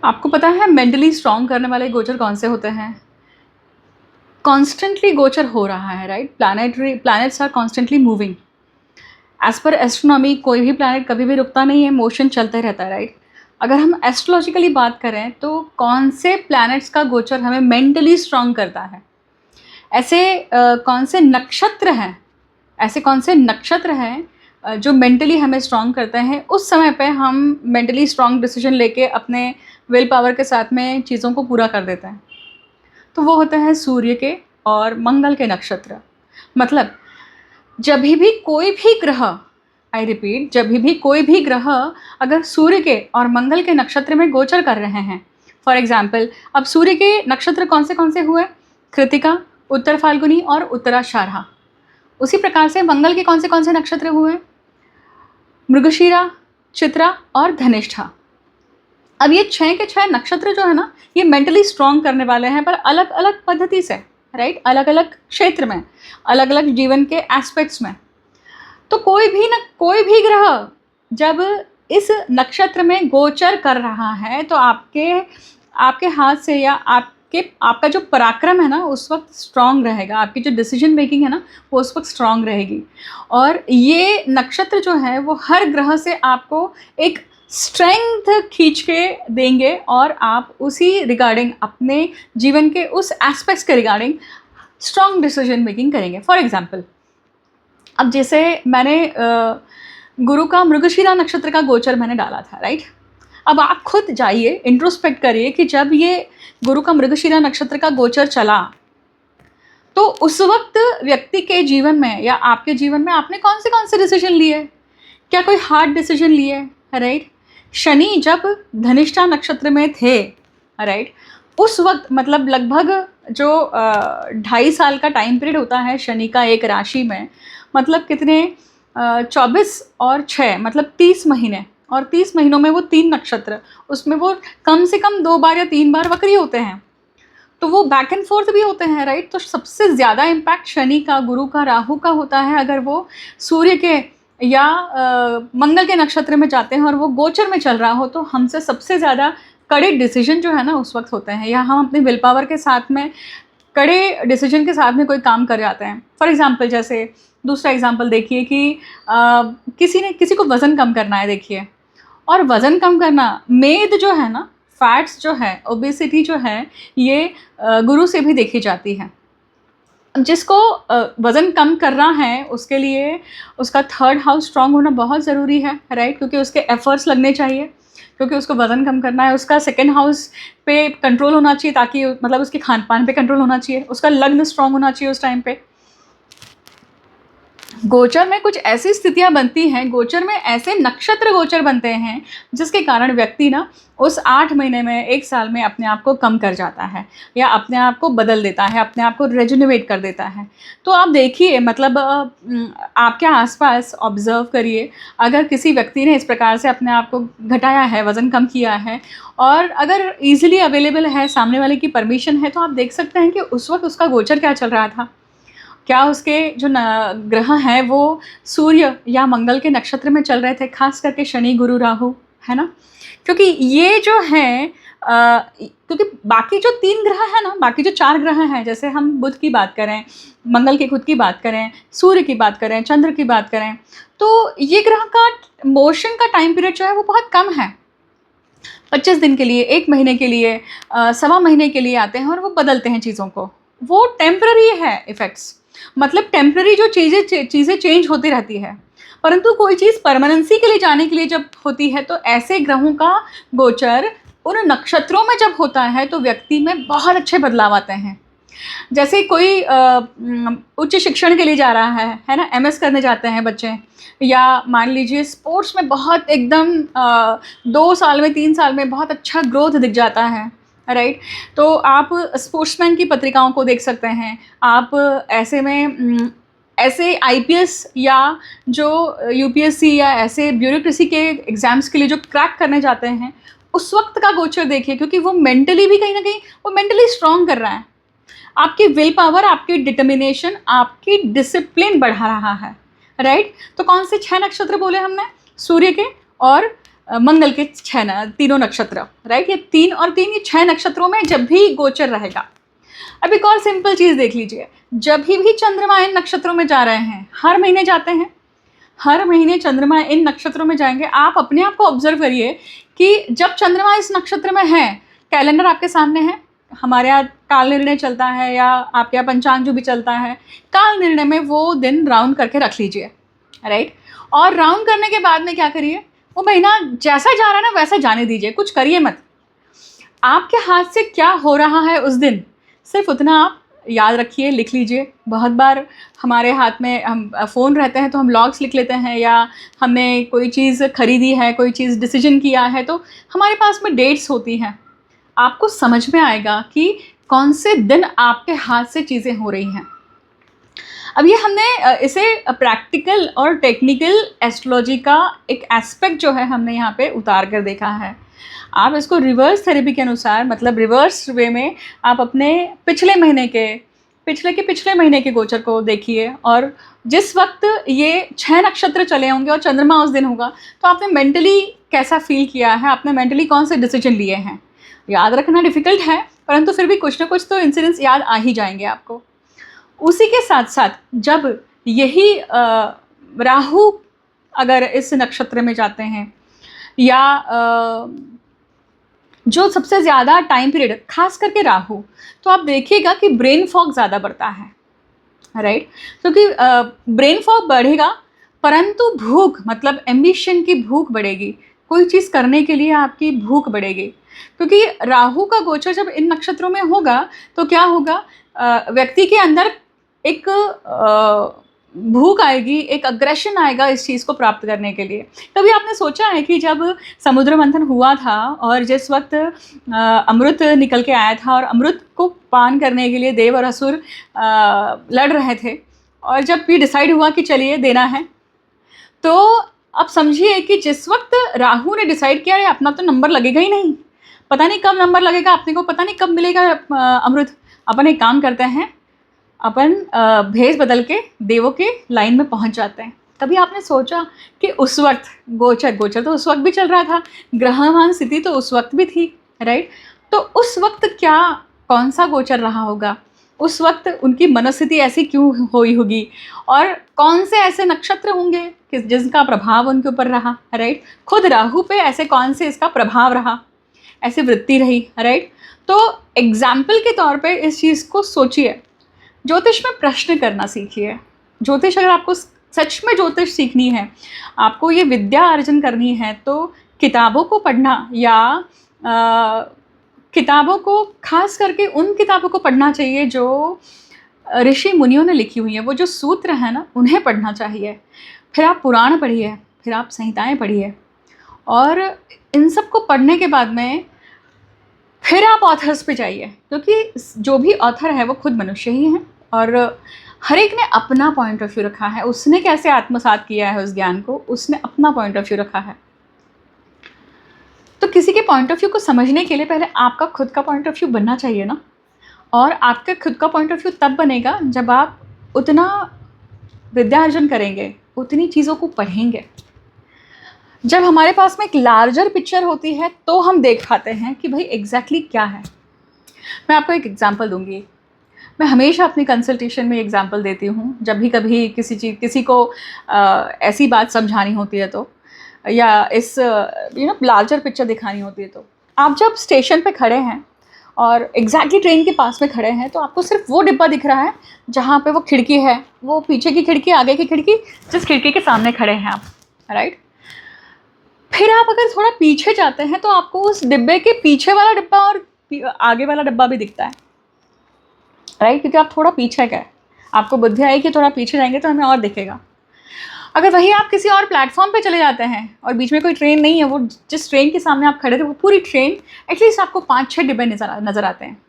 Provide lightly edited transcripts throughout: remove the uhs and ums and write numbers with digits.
आपको पता है मेंटली स्ट्रॉन्ग करने वाले गोचर कौन से होते हैं? कॉन्स्टेंटली गोचर हो रहा है, right? Planets are constantly moving. As per astronomy कोई भी प्लैनेट कभी भी रुकता नहीं है, मोशन चलते रहता है, राइट? अगर हम एस्ट्रोलॉजिकली बात करें तो कौन से प्लैनेट्स का गोचर हमें मेंटली स्ट्रॉन्ग करता है, ऐसे कौन से नक्षत्र हैं, ऐसे कौन से नक्षत्र हैं जो मेंटली हमें स्ट्रॉन्ग करते हैं, उस समय पे हम मेंटली स्ट्रॉन्ग डिसीजन लेके अपने विल पावर के साथ में चीज़ों को पूरा कर देते हैं। तो वो होते हैं सूर्य के और मंगल के नक्षत्र। मतलब जब भी कोई भी ग्रह, आई रिपीट, जब भी कोई भी ग्रह अगर सूर्य के और मंगल के नक्षत्र में गोचर कर रहे हैं, फॉर एग्जाम्पल अब सूर्य के नक्षत्र कौन से हुए? कृतिका, उत्तर फाल्गुनी और उत्तराषाढ़ा। उसी प्रकार से मंगल के कौन से नक्षत्र हुए? मृगशीरा, चित्रा और धनिष्ठा। अब ये 6 के 6 नक्षत्र जो है ना, ये मेंटली स्ट्रॉन्ग करने वाले हैं, पर अलग अलग पद्धति से, राइट? अलग अलग क्षेत्र में, अलग अलग जीवन के एस्पेक्ट्स में। तो कोई भी ग्रह जब इस नक्षत्र में गोचर कर रहा है तो आपके हाथ से या आपका जो पराक्रम है ना उस वक्त स्ट्रांग रहेगा, आपकी जो डिसीजन मेकिंग है ना वो उस वक्त स्ट्रांग रहेगी। और ये नक्षत्र जो है वो हर ग्रह से आपको एक स्ट्रेंथ खींच के देंगे और आप उसी रिगार्डिंग अपने जीवन के उस एस्पेक्ट्स के रिगार्डिंग स्ट्रांग डिसीजन मेकिंग करेंगे। फॉर एग्जाम्पल, अब जैसे मैंने गुरु का मृगशीरा नक्षत्र का गोचर मैंने डाला था, राइट? अब आप खुद जाइए, इंट्रोस्पेक्ट करिए कि जब ये गुरु का मृगशीरा नक्षत्र का गोचर चला तो उस वक्त व्यक्ति के जीवन में या आपके जीवन में आपने कौन से डिसीजन लिए? क्या कोई हार्ड डिसीजन लिए, राइट? शनि जब धनिष्ठा नक्षत्र में थे, राइट, उस वक्त मतलब लगभग जो 2.5 साल का टाइम पीरियड होता है शनि का एक राशि में, मतलब कितने 24 और 6 मतलब 30 महीने, और 30 महीनों में वो 3 नक्षत्र, उसमें वो कम से कम 2 बार या 3 बार वक्री होते हैं, तो वो बैक एंड फोर्थ भी होते हैं, राइट? तो सबसे ज़्यादा इम्पैक्ट शनि का, गुरु का, राहु का होता है अगर वो सूर्य के या मंगल के नक्षत्र में जाते हैं और वो गोचर में चल रहा हो, तो हमसे सबसे ज़्यादा कड़े डिसीजन जो है ना उस वक्त होते हैं, या हम अपने विल पावर के साथ में कड़े डिसीजन के साथ में कोई काम कर जाते हैं। फॉर एग्जांपल, जैसे दूसरा एग्जांपल देखिए कि किसी को वज़न कम करना है, देखिए, और वज़न कम करना, मेद जो है ना, फैट्स जो है, ओबेसिटी जो है, ये गुरु से भी देखी जाती है। जिसको वज़न कम करना है उसके लिए उसका 3rd हाउस स्ट्रांग होना बहुत ज़रूरी है, राइट? क्योंकि उसके एफर्ट्स लगने चाहिए, क्योंकि उसको वज़न कम करना है। उसका 2nd हाउस पे कंट्रोल होना चाहिए, ताकि मतलब उसके खान पान पे कंट्रोल होना चाहिए, उसका लग्न स्ट्रांग होना चाहिए उस टाइम पे। गोचर में कुछ ऐसी स्थितियां बनती हैं, गोचर में ऐसे नक्षत्र गोचर बनते हैं जिसके कारण व्यक्ति ना उस 8 महीने में, 1 साल में अपने आप को कम कर जाता है या अपने आप को बदल देता है, अपने आप को रेजुनेट कर देता है। तो आप देखिए, मतलब आपके आसपास ऑब्जर्व करिए, अगर किसी व्यक्ति ने इस प्रकार से अपने आप को घटाया है, वज़न कम किया है, और अगर ईजिली अवेलेबल है, सामने वाले की परमिशन है, तो आप देख सकते हैं कि उस वक्त उसका गोचर क्या चल रहा था। क्या उसके जो ग्रह हैं वो सूर्य या मंगल के नक्षत्र में चल रहे थे, खास करके शनि, गुरु, राहु, है ना? क्योंकि ये जो है क्योंकि बाकी जो 3 ग्रह हैं ना, बाकी जो 4 ग्रह हैं, जैसे हम बुध की बात करें, मंगल की खुद की बात करें, सूर्य की बात करें, चंद्र की बात करें, तो ये ग्रह का मोशन का टाइम पीरियड जो है वो बहुत कम है। 25 दिन के लिए, 1 महीने के लिए, 1.25 महीने के लिए आते हैं और वो बदलते हैं चीज़ों को। वो टेम्पररी है इफ़ेक्ट्स, मतलब टेम्पररी जो चीज़ें चेंज होती रहती है, परंतु कोई चीज़ परमानेंसी के लिए जाने के लिए जब होती है तो ऐसे ग्रहों का गोचर उन नक्षत्रों में जब होता है तो व्यक्ति में बहुत अच्छे बदलाव आते हैं। जैसे कोई उच्च शिक्षण के लिए जा रहा है ना, MS करने जाते हैं बच्चे, या मान लीजिए स्पोर्ट्स में बहुत एकदम 2 साल में, 3 साल में बहुत अच्छा ग्रोथ दिख जाता है, राइट? तो आप स्पोर्ट्समैन की पत्रिकाओं को देख सकते हैं। आप ऐसे में ऐसे IPS या जो UPSC या ऐसे ब्यूरोक्रेसी के एग्ज़ाम्स के लिए जो क्रैक करने जाते हैं, उस वक्त का गोचर देखिए, क्योंकि वो मेंटली भी कहीं ना कहीं वो मेंटली स्ट्रॉन्ग कर रहा है। आपकी विल पावर, आपकी डिटर्मिनेशन, आपकी डिसिप्लिन बढ़ा रहा है, राइट? तो कौन से 6 नक्षत्र बोले हमने? सूर्य के और मंगल के तीनों नक्षत्र, राइट। ये 3 और 3 ये 6 नक्षत्रों में जब भी गोचर रहेगा। अब एक और सिंपल चीज़ देख लीजिए, जब भी चंद्रमा इन नक्षत्रों में जा रहे हैं, हर महीने जाते हैं, हर महीने चंद्रमा इन नक्षत्रों में जाएंगे, आप अपने आप को ऑब्जर्व करिए कि जब चंद्रमा इस नक्षत्र में है, कैलेंडर आपके सामने है, हमारे यहाँ काल निर्णय चलता है या आपके यहाँ पंचांग जो भी चलता है, काल निर्णय में वो दिन राउंड करके रख लीजिए, राइट। और राउंड करने के बाद में क्या करिए, वो महीना जैसा जा रहा है ना वैसा जाने दीजिए, कुछ करिए मत। आपके हाथ से क्या हो रहा है उस दिन, सिर्फ उतना आप याद रखिए, लिख लीजिए। बहुत बार हमारे हाथ में हम फ़ोन रहते हैं तो हम लॉग्स लिख लेते हैं, या हमने कोई चीज़ खरीदी है, कोई चीज़ डिसीजन किया है, तो हमारे पास में डेट्स होती हैं। आपको समझ में आएगा कि कौन से दिन आपके हाथ से चीज़ें हो रही हैं। अब ये हमने इसे प्रैक्टिकल और टेक्निकल एस्ट्रोलॉजी का एक एस्पेक्ट जो है हमने यहाँ पे उतार कर देखा है। आप इसको रिवर्स थेरेपी के अनुसार, मतलब रिवर्स वे में आप अपने पिछले महीने के गोचर को देखिए, और जिस वक्त ये 6 नक्षत्र चले होंगे और चंद्रमा उस दिन होगा, तो आपने मेंटली कैसा फील किया है, आपने मेंटली कौन से डिसीजन लिए हैं। याद रखना डिफ़िकल्ट है, परंतु फिर भी कुछ ना कुछ तो इंसिडेंट्स याद आ ही जाएंगे आपको। उसी के साथ साथ जब यही राहु अगर इस नक्षत्र में जाते हैं, या जो सबसे ज़्यादा टाइम पीरियड खास करके राहु, तो आप देखिएगा कि ब्रेन फॉग ज़्यादा बढ़ता है, राइट। क्योंकि ब्रेन फॉग बढ़ेगा, परंतु भूख, मतलब एम्बिशन की भूख बढ़ेगी, कोई चीज़ करने के लिए आपकी भूख बढ़ेगी। क्योंकि राहु का गोचर जब इन नक्षत्रों में होगा तो क्या होगा, व्यक्ति के अंदर एक भूख आएगी, एक अग्रेशन आएगा इस चीज़ को प्राप्त करने के लिए। कभी आपने सोचा है कि जब समुद्र मंथन हुआ था और जिस वक्त अमृत निकल के आया था और अमृत को पान करने के लिए देव और असुर लड़ रहे थे, और जब ये डिसाइड हुआ कि चलिए देना है, तो अब समझिए कि जिस वक्त राहु ने डिसाइड किया अपना तो नंबर लगेगा ही नहीं, पता नहीं कब नंबर लगेगा, अपने को पता नहीं कब मिलेगा अमृत, अपन एक काम करते हैं, अपन भेष बदल के देवों के लाइन में पहुंच जाते हैं। तभी आपने सोचा कि उस वक्त गोचर तो उस वक्त भी चल रहा था, ग्रहमान स्थिति तो उस वक्त भी थी, राइट। तो उस वक्त क्या कौन सा गोचर रहा होगा, उस वक्त उनकी मनस्थिति ऐसी क्यों हुई होगी, और कौन से ऐसे नक्षत्र होंगे जिसका प्रभाव उनके ऊपर रहा, राइट। खुद राहु पे ऐसे कौन से इसका प्रभाव रहा, ऐसी वृत्ति रही, राइट। तो एग्जाम्पल के तौर पे इस चीज़ को सोचिए। ज्योतिष में प्रश्न करना सीखिए। ज्योतिष, अगर आपको सच में ज्योतिष सीखनी है, आपको ये विद्या अर्जन करनी है, तो किताबों को पढ़ना, या किताबों को खास करके उन किताबों को पढ़ना चाहिए जो ऋषि मुनियों ने लिखी हुई हैं, वो जो सूत्र हैं ना, उन्हें पढ़ना चाहिए। फिर आप पुराण पढ़िए, फिर आप संहिताएं पढ़िए, और इन सब को पढ़ने के बाद में फिर आप ऑथर्स पे जाइए, क्योंकि जो भी ऑथर है वो खुद मनुष्य ही हैं, और हर एक ने अपना पॉइंट ऑफ व्यू रखा है, उसने कैसे आत्मसात किया है उस ज्ञान को, उसने अपना पॉइंट ऑफ व्यू रखा है। तो किसी के पॉइंट ऑफ व्यू को समझने के लिए पहले आपका खुद का पॉइंट ऑफ व्यू बनना चाहिए ना, और आपका खुद का पॉइंट ऑफ व्यू तब बनेगा जब आप उतना विद्या अर्जन करेंगे, उतनी चीज़ों को पढ़ेंगे। जब हमारे पास में एक लार्जर पिक्चर होती है तो हम देख पाते हैं कि भाई एग्जैक्टली क्या है। मैं आपको एक एग्जांपल दूंगी। मैं हमेशा अपनी कंसल्टेशन में एग्जांपल देती हूँ, जब भी कभी किसी को ऐसी बात समझानी होती है तो, या इस लार्जर पिक्चर दिखानी होती है। तो आप जब स्टेशन पे खड़े हैं और एग्जैक्टली ट्रेन के पास में खड़े हैं, तो आपको सिर्फ वो डिब्बा दिख रहा है जहाँ पे वो खिड़की है, वो पीछे की खिड़की, आगे की खिड़की, जिस खिड़की के सामने खड़े हैं आप, राइट। फिर आप अगर थोड़ा पीछे जाते हैं तो आपको उस डिब्बे के पीछे वाला डिब्बा और आगे वाला डिब्बा भी दिखता है, राइट, क्योंकि आप थोड़ा पीछे गए, आपको बुद्धि आई कि थोड़ा पीछे जाएंगे तो हमें और दिखेगा। अगर वही आप किसी और प्लेटफॉर्म पे चले जाते हैं और बीच में कोई ट्रेन नहीं है, वो जिस ट्रेन के सामने आप खड़े थे वो पूरी ट्रेन, एटलीस्ट आपको 5-6 डिब्बे नज़र आते हैं,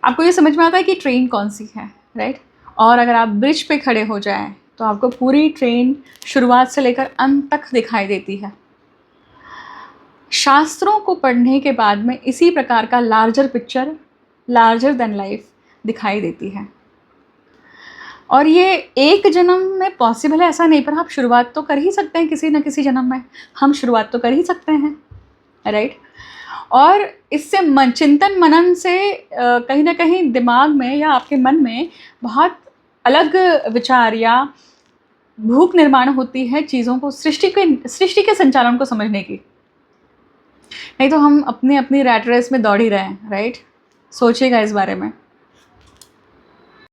आपको ये समझ में आता है कि ट्रेन कौन सी है, राइट। और अगर आप ब्रिज पे खड़े हो जाएं तो आपको पूरी ट्रेन शुरुआत से लेकर अंत तक दिखाई देती है। शास्त्रों को पढ़ने के बाद में इसी प्रकार का larger picture, larger than life दिखाई देती है। और ये एक जन्म में पॉसिबल है ऐसा नहीं, पर आप शुरुआत तो कर ही सकते हैं किसी न किसी जन्म में, हम शुरुआत तो कर ही सकते हैं, राइट। और इससे मन चिंतन मनन से कहीं न कहीं दिमाग में या आपके मन में बहुत अलग विचार या भूख निर्माण होती है चीज़ों को, सृष्टि के संचालन को समझने की। नहीं तो हम अपनी रैट रेस में दौड़ ही रहे हैं, राइट। सोचिएगा इस बारे में।